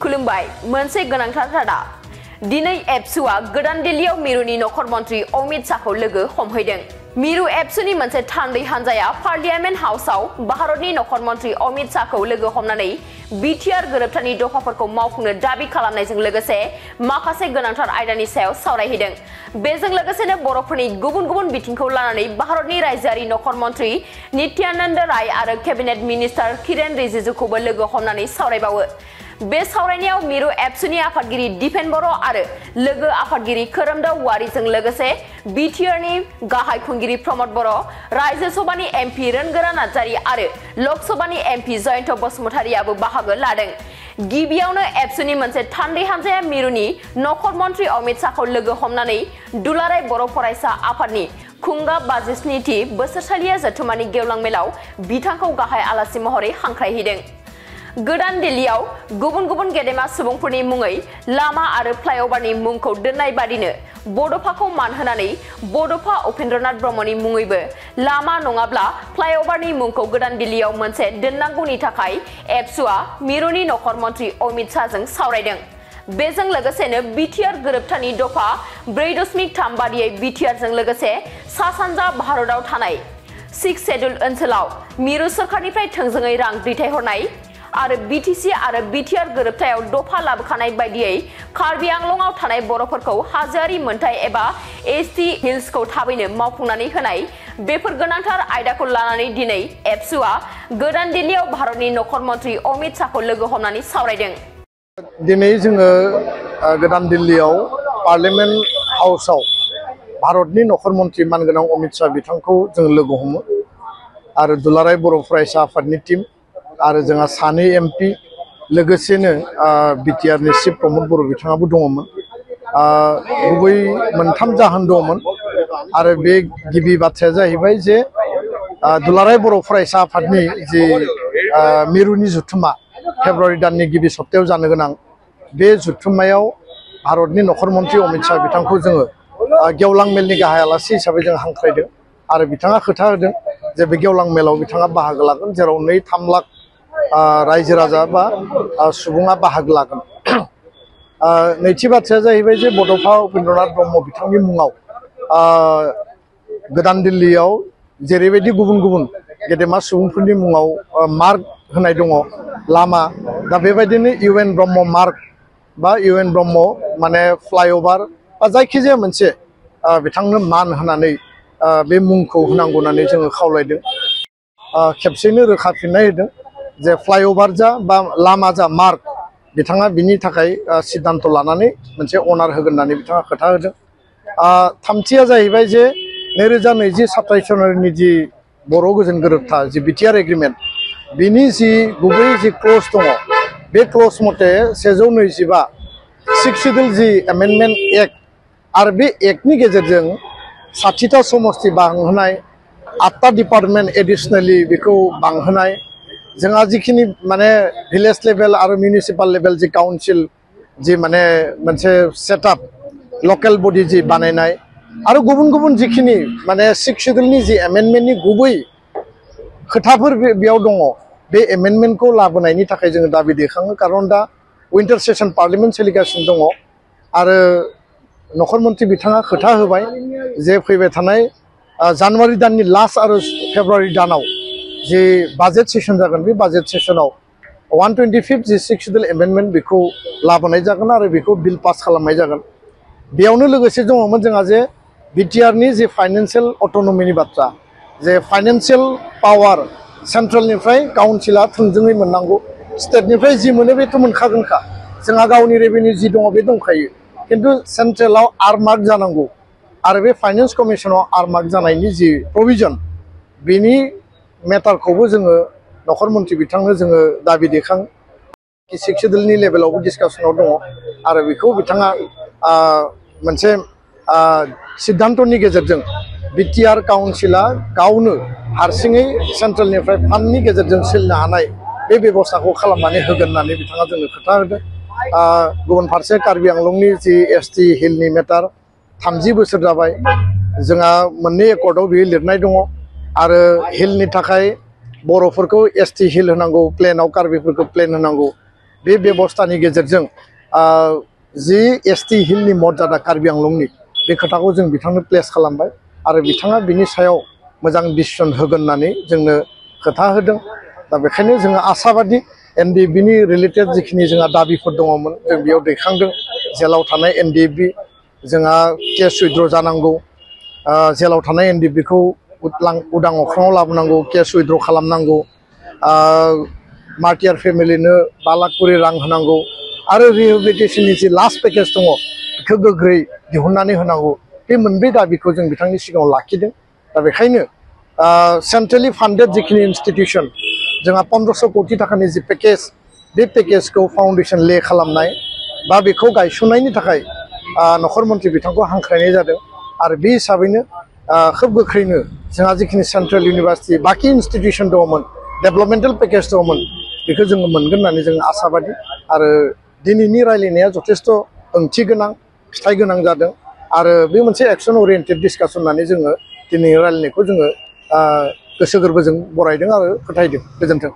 खुलुमबाय मोनसे गोनांथार रादाब दिनै एबसुआ गोदान दिल्लीयाव मिरुनि नखर मन्त्रि अमित शाहखौ लोगो हमहैदों। मिरु एबसुनि मोनसे थान्दै हान्जाया पार्लियामेन्ट हाउसआव भारतनि नखर मन्त्रि अमित शाहखौ लोगो हमनानै बिटिआर गोरोबथानि दफाफोरखौ मावफुंनो दाबि खालामनायजों लोगोसे माखासे गोनांथार आयदानि सायाव सावरायहैदों। बेजों लोगोसेनो बर'फोरनि गुबुन गुबुन बिथिंखौ लानानै भारतनि रायजोआरि नखर मन्त्रि नित्यानन्द राय आरो केबिनेट मिनिस्टार किरेन रिजिजुखौबो लोगो हमनानै सावरायबावो। बे सावरायनायाव मिरु एबसुनि आफादगिरि दिपेन बर' आरो लोगो आफादगिरि खोरोमदाव वारिजों लोगोसे बिटिआरनि गाहाय खुंगिरि प्रमद बर', राज्यो सभानि एमपि रोनगोरा नार्जारि आरो लोकसभानि एमपि जयन्त बसुमतारियाबो बाहागो लादों। गिबियावनो एबसुनि मोनसे थान्दै हान्जाया मिरुनि नखर मन्त्रि अमित शाहखौ लोगो हमनानै दुलाराय बर' फरायसा आफादनि खुंगा 52थि बोसोरसालिया जथुम्मानि गेवलां मेलाव बिथांखौ गाहाय आलासि महरै हांख्रायहैदों। गोदान दिल्लीयाव गुबुन गुबुन गेदेमा सुबुंफोरनि मुङै लामा आरो फ्लाइअभारनि मुंखौ दोननाय बादिनो बड'फाखौ मान होनानै बड'फा उपेन्द्रनाथ ब्रह्मनि मुङैबो लामा नङाब्ला फ्लाइअभारनि मुंखौ गोदान दिल्लीयाव मोनसे दोननांगौनि थाखाय एबसुआ मिरुनि नखर मन्त्रि अमित शाहजों सावरायदों। बेजों लोगोसेनो बिटिआर गोरोबथानि दफा 4.3 बादियै बिटिआरजों लोगोसे सा सानजा भारतआव थानाय 6 शेड्युल ओनसोलाव मिरु सोरखारनिफ्राय थोंजोङै रां दैथायहरनाय आरो बिटिसि आरो बिटिआर गोरोबथायाव दफा लाबोखानाय बायदियै कार्बि आंलंआव थानाय बर'फोरखौ हाजोआरि मोनथाय एबा एसटि हिल्सखौ थाबैनो मावफुंनानै होनाय बेफोर गोनांथार आयदाखौ लानानै दिनै एबसुआ गोदान दिल्लीयाव भारतनि नखर मन्त्रि अमित शाहखौ लोगो हमनानै सावरायदों। दिनै जोङो गोदान दिल्लीयाव पार्लियामेन्ट हाउसआव भारतनि नखर मन्त्रि मानगोनां अमित शाह बिथांखौ जों लोगो हमो आरो दुलाराय बर' फरायसा आफादनि टीम आरो जोंहा सानै एमपि लोगोसेनो बिटिआरनि चिफ प्रमद बर' बिथाङाबो दङमोन। गुबै मोनथाम जाहोन दङमोन आरो बे गिबि बाथ्राया जाहैबाय जे दुलाराय बर' फरायसा आफादनि जि मिरुनि जथुम्मा फेब्रुवारि दाननि गिबि सप्तायाव जानो गोनां बे जथुम्मायाव भारतनि नखर मन्त्रि अमित शाह बिथांखौ जोङो गेवलां मेलनि गाहाय आलासि हिसाबै जों हांख्रायदों आरो बिथाङा खोथा होदों जे बे गेवलां मेलाव बिथाङा बाहागो लागोन जेराव 2-3 लाख रायजो राजा बा सुबुङा बाहागो लागोन। नैथि बाथ्राया जाहैबाय जे बड'फा उपेन्द्रनाथ ब्रह्म बिथांनि मुङाव गोदान दिल्लीयाव जेरैबायदि गुबुन गुबुन गेदेमा सुबुंफोरनि मुङाव मार्क होनाय दङ लामा, दा बेबायदिनो इउएन ब्रह्म मार्क बा इउएन ब्रह्म माने फ्लाइअभार बा जायखिजाया मोनसे बिथांनो मान होनानै बे मुंखौ होनांगौ होननानै जोङो खावलायदों। खेबसेनो रोखा फिननाय होदों जे फ्लाइअभार जा बा लामा जा मार्क बिथाङा बिनि थाखाय सिद्धान्त लानानै मोनसे अनार होगोन होननानै बिथाङा खोथा होदों। थामथिया जाहैबाय जे 2020 27 जानुवारिनि जि बर' गोजोन गोरोबथा जि बिटिआर एग्रिमेन्ट बिनि जि गुबै जि क्लज दङ बे क्लज मथे 125 6 शेड्युल जि एमेन्डमेन्ट एक्ट आरो बे एक्टनि गेजेरजों 60टा समस्ति बांहोनाय 8टा डिपार्टमेन्ट एडिसनेलि बेखौ बांहोनाय जोंहा जिखिनि माने भिलेज लेभेल आरो मिउनिसिपाल लेभेल जि काउन्सिल जि माने मोनसे सेटआप लकेल बडि जि बानायनाय आरो गुबुन गुबुन जिखिनि माने 6 शेड्युलनि जि एमेन्डमेन्टनि गुबै खोथाफोर बेयाव दङ बे एमेन्डमेन्टखौ लाबोनायनि थाखाय जोङो दाबि दैखाङो। खारन दा विन्टार सेसन पार्लियामेन्ट सोलिगासिनो दङ आरो नखर मन्त्रि बिथाङा खोथा होबाय जे फैबाय थानाय जानुवारि दाननि लास्ट आरो फेब्रुवारि दानाव जि बाजेट सेसन जागोन बे बाजेट सेसनाव 125 जि 6 शेड्युल एमेन्डमेन्ट बेखौ लाबोनाय जागोन आरो बेखौ बिल पास खालामनाय जागोन। बेयावनो लोगोसे दङमोन जोंहा जे बिटिआरनि जे फाइनान्सियेल अट'नमिनि बाथ्रा जे फाइनान्सियेल पावार सेन्ट्रेलनिफ्राय काउन्सिला थोंजोङै मोननांगौ, स्टेटनिफ्राय जि मोनो बेथ' मोनखागोनखा, जोंहा गावनि रेभिनिउ जि दङ बे दंखायो, खिन्थु सेन्ट्रेलाव आरमार्क जानांगौ आरो बे फाइनान्स कमिसनाव आरमार्क जानायनि जि प्रभिजन बेनि मेटारखौबो जोङो नखर मन्त्रि बिथांनो जोङो दाबि दैखाङो। 6 शेड्युलनि लेभेलावबो डिसकासनाव दङ आरो बेखौ बिथाङा मोनसे सिद्धान्तनि गेजेरजों बिटिआर काउन्सिला गावनो हारसिङै सेन्ट्रेलनिफ्राय फान्डनि गेजेरजों सोलिनो हानाय बे बेबस्थाखौ खालामनानै होगोन होननानै बिथाङा जोंनो खोथा होदों। गुबुन फारसे कार्बि आंलंनि जि एसटि हिलनि मेटार 30 बोसोर जाबाय, जोंहा मोननै एकर्डआव बेयो लिरनाय दङ आरो हिलनि थाखाय बर'फोरखौ एसटि हिल होनांगौ, प्लेनाव कार्बिफोरखौ प्लेन होनांगौ, बे बेबस्थानि गेजेरजों जि एसटि हिलनि मर्यादा कार्बि आंलंनि बे खोथाखौ जों बिथांनो प्लेस खालामबाय आरो बिथाङा बिनि सायाव मोजां डिसिसन होगोन होननानै जोंनो खोथा होदों दा बेखायनो जोङो आसाबादि एनडिएफबिनि रिलेटेड जिखिनि जोंहा दाबिफोर दङमोन जों बेयाव दैखांदों जेलाव थानाय एनडिएफबि जोंहा केस उइथड्र जानांगौ जेलाव थानाय एनडिएफबिखौ उदां अख्राङाव लाबोनांगौ केस उइथड्र खालामनांगौ मार्टियार फेमिलिनो 5 लाख करि रां होनांगौ आरो रिहेबिलिटेसननि जि लास्ट पेकेज दङ बेखौ गोख्रै दिहुननानै होनांगौ बे मोनब्रै दाबिखौ जों बिथांनि सिगाङाव लाखिदों दा बेखायनो सेन्ट्रेलि फान्डेड जिखिनि इनस्टिटिउसन जोंहा 1500 कोटि थाखानि जि पेकेज बे पेकेजखौ फाउन्डेसन ले खालामनाय बा बेखौ गायसननायनि थाखाय नखर मन्थ्रि बिथांखौ हांख्रायनाय जादों आरो बे हिसाबैनो खोब गोख्रैनो जोंहा जिखिनि सेन्ट्रेल इउनिभार्सिटि बाखि इनस्टिटिउसन दङमोन डेभेलपमेन्टेल पेकेज दङमोन बेखौ जोङो मोनगोन होननानै जों आसाबादि आरो दिनैनि रायलायनाया जथेस्थ ओंथि गोनां फिथाइ गोनां जादों आरो बे मोनसे एक्सन ओरिएन्टेड डिसकासन होननानै जोङो दिनै रायलायनायखौ जोङो गोसो गोरबोजों बरायदों आरो फोथायदों गोजोन्थों